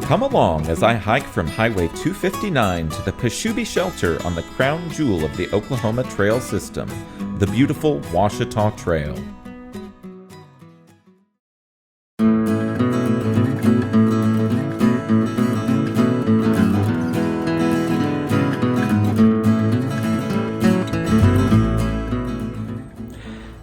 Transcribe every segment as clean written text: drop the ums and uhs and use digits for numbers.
Come along as I hike from Highway 259 to the Pashubbe shelter on the crown jewel of the Oklahoma trail system, the beautiful Ouachita Trail.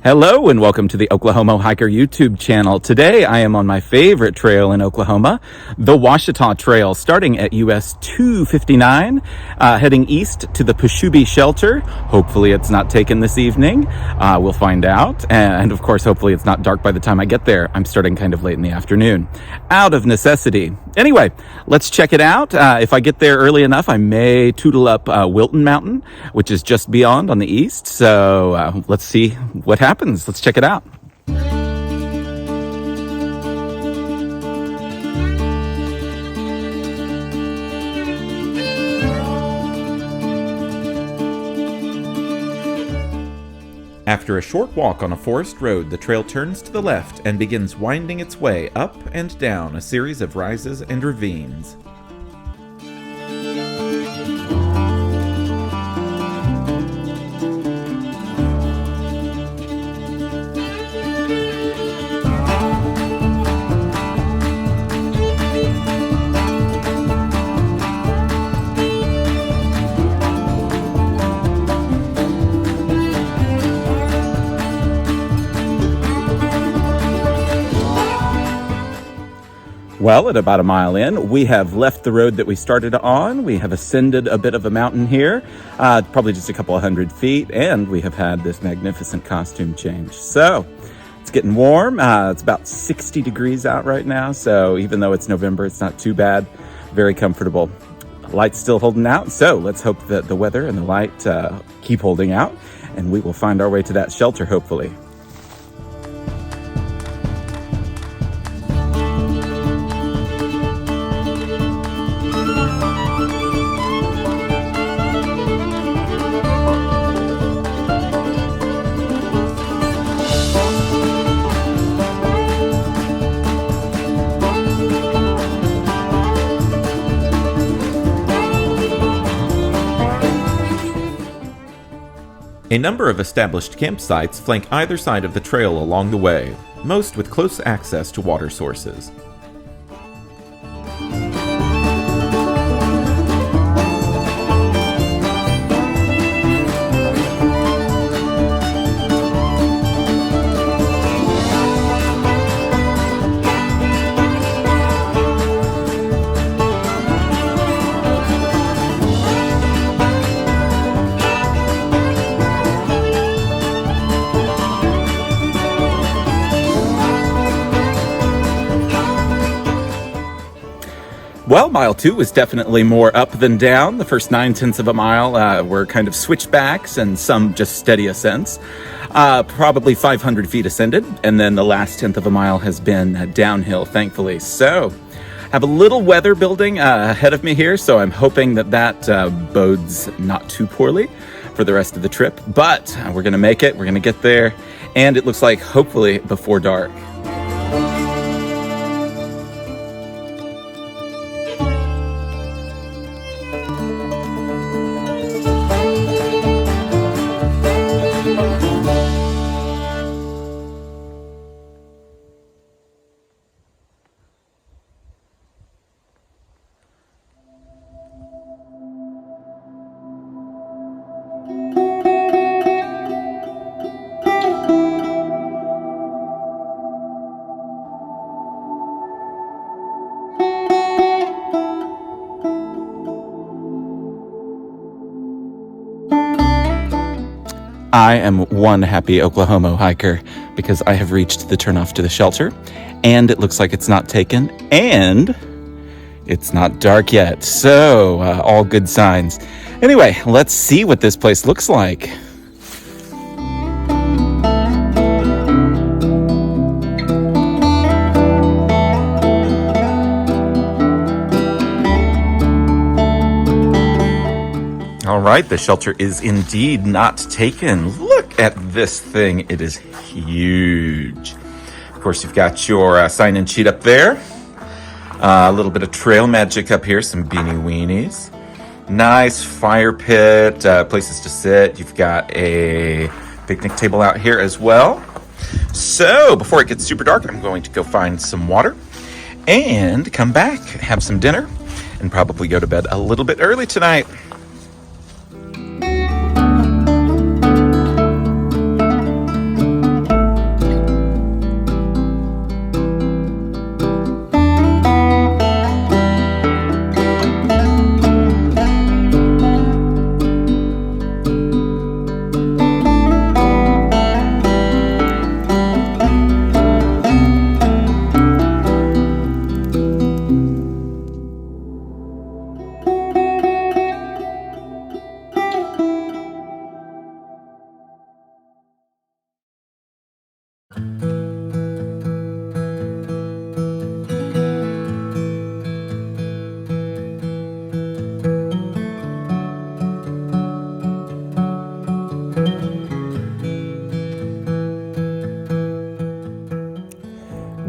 Hello and welcome to the Oklahoma Hiker YouTube channel. Today I am on my favorite trail in Oklahoma, the Ouachita Trail, starting at US 259, heading east to the Pashubbe shelter. Hopefully it's not taken this evening. We'll find out. And of course, hopefully it's not dark by the time I get there. I'm starting kind of late in the afternoon, out of necessity. Anyway, let's check it out. If I get there early enough, I may tootle up Wilton Mountain, which is just beyond on the east. So let's see what happens. Let's check it out. After a short walk on a forest road, the trail turns to the left and begins winding its way up and down a series of rises and ravines. Well, at about a mile in, we have left the road that we started on. We have ascended a bit of a mountain here, probably just a couple of 100 feet, and we have had this magnificent costume change. So it's getting warm. It's about 60 degrees out right now, so even though it's November, it's not too bad. Very comfortable. The light's still holding out, so let's hope that the weather and the light keep holding out, and we will find our way to that shelter, hopefully. A number of established campsites flank either side of the trail along the way, most with close access to water sources. Well, mile 2 was definitely more up than down. The first 9/10 of a mile were kind of switchbacks and some just steady ascents. Probably 500 feet ascended, and then the last 10th of a mile has been downhill, thankfully. So, have a little weather building ahead of me here, so I'm hoping that bodes not too poorly for the rest of the trip. But we're going to make it. We're going to get there, and it looks like hopefully before dark. I am one happy Oklahoma hiker because I have reached the turnoff to the shelter, and it looks like it's not taken, and it's not dark yet. So, all good signs. Anyway, let's see what this place looks like. All right, the shelter is indeed not taken. Look at this thing. It is huge. Of course, you've got your sign-in sheet up there. A little bit of trail magic up here, some beanie weenies. Nice fire pit, places to sit. You've got a picnic table out here as well. So before it gets super dark, I'm going to go find some water and come back, have some dinner, and probably go to bed a little bit early tonight.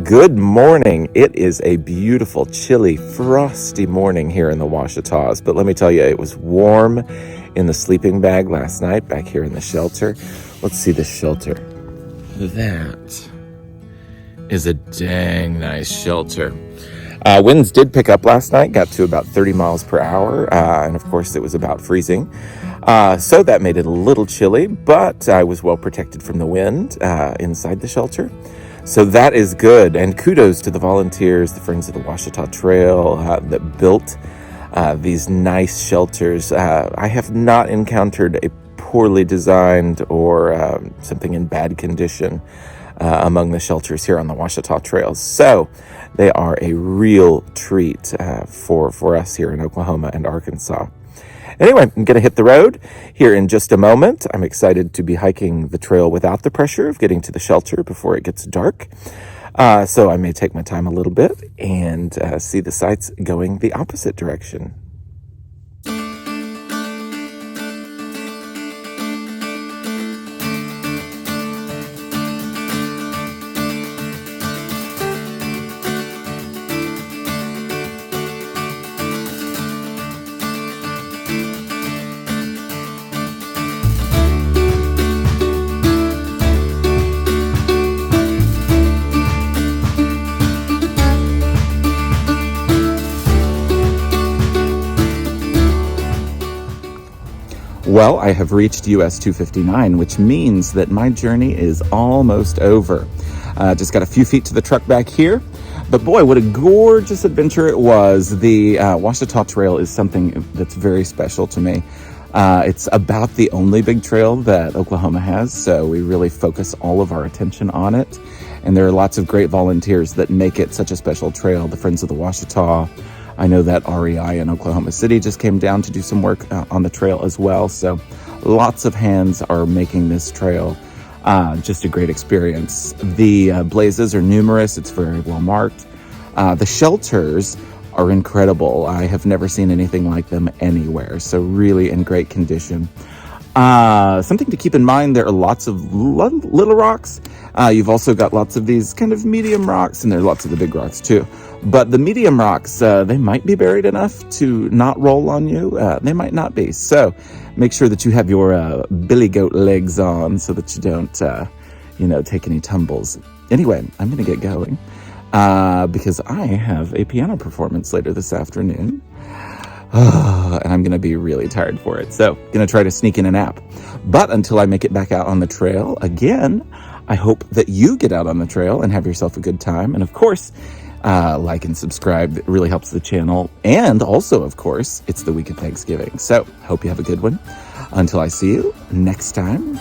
Good morning. It is a beautiful, chilly, frosty morning here in the Ouachitas. But let me tell you, it was warm in the sleeping bag last night back here in the shelter. Let's see the shelter. That is a dang nice shelter. Winds did pick up last night, got to about 30 miles per hour. And of course, it was about freezing. So that made it a little chilly, but I was well protected from the wind inside the shelter. So that is good, and kudos to the volunteers, the Friends of the Ouachita Trail that built these nice shelters. I have not encountered a poorly designed or something in bad condition among the shelters here on the Ouachita Trails. So they are a real treat for us here in Oklahoma and Arkansas. Anyway, I'm going to hit the road here in just a moment. I'm excited to be hiking the trail without the pressure of getting to the shelter before it gets dark. So I may take my time a little bit and see the sights going the opposite direction. Well, I have reached US 259, which means that my journey is almost over. Just got a few feet to the truck back here. But boy, what a gorgeous adventure it was. The Ouachita Trail is something that's very special to me. It's about the only big trail that Oklahoma has, so we really focus all of our attention on it. And there are lots of great volunteers that make it such a special trail. The Friends of the Ouachita. I know that REI in Oklahoma City just came down to do some work on the trail as well. So lots of hands are making this trail just a great experience. The blazes are numerous. It's very well marked. The shelters are incredible. I have never seen anything like them anywhere. So really in great condition. Something to keep in mind, there are lots of little rocks. You've also got lots of these kind of medium rocks, and there are lots of the big rocks too. But the medium rocks, they might be buried enough to not roll on you. They might not be. So make sure that you have your billy goat legs on so that you don't, take any tumbles. Anyway, I'm going to get going because I have a piano performance later this afternoon. And I'm going to be really tired for it. So going to try to sneak in a nap. But until I make it back out on the trail again, I hope that you get out on the trail and have yourself a good time. And of course, like and subscribe. It really helps the channel. And also, of course, it's the week of Thanksgiving. So hope you have a good one. Until I see you next time,